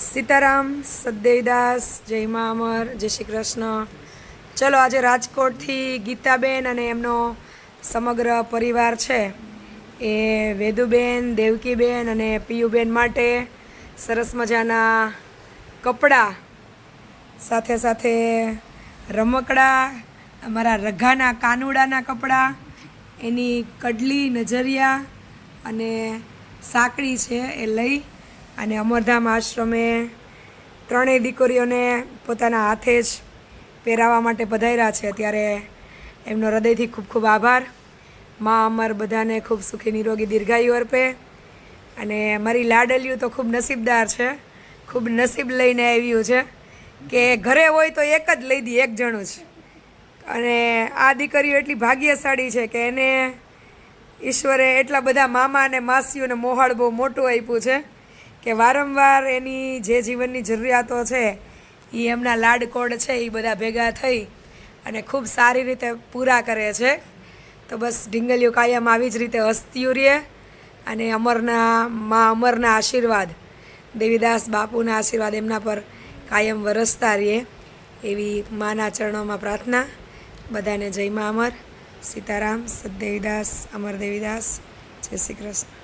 સીતારામ, સદદેવીદાસ, જય મા અમર, જય શ્રી કૃષ્ણ. ચલો, આજે રાજકોટથી ગીતાબેન અને એમનો સમગ્ર પરિવાર છે એ વેદુબેન, દેવકીબેન અને પિયુબેન માટે સરસ મજાના કપડાં, સાથે સાથે રમકડાં, અમારા રઘાના કાનુડાના કપડાં, એની કડલી, નજરિયા અને સાંકળી છે એ લઈ અને અમરધામ આશ્રમે ત્રણેય દીકરીઓને પોતાના હાથે જ પહેરાવવા માટે પધાર્યા છે. ત્યારે એમનો હૃદયથી ખૂબ ખૂબ આભાર. મા અમર બધાને ખૂબ સુખી નિરોગી દીર્ઘાયુ અર્પે. અને મારી લાડલિયું તો ખૂબ નસીબદાર છે, ખૂબ નસીબ લઈને આવ્યું છે કે ઘરે હોય તો એક જ લઈ દી, એક જણું જ. અને આ દીકરીઓ એટલી ભાગ્યશાળી છે કે એને ઈશ્વરે એટલા બધા મામા અને માસીઓને મોહાળ બહુ મોટું આપ્યું છે કે વારંવાર એની જે જીવનની જરૂરિયાતો છે એ એમના લાડકોડ છે એ બધા ભેગા થઈ અને ખૂબ સારી રીતે પૂરા કરે છે. તો બસ ઢીંગલીઓ કાયમ આવી જ રીતે હસતીયું રહે અને મા અમરના આશીર્વાદ, દેવીદાસ બાપુના આશીર્વાદ એમના પર કાયમ વરસતા રહે એવી માના ચરણોમાં પ્રાર્થના. બધાને જય મા અમર, સીતારામ, સદદેવીદાસ, અમર દેવીદાસ, જય શ્રી કૃષ્ણ.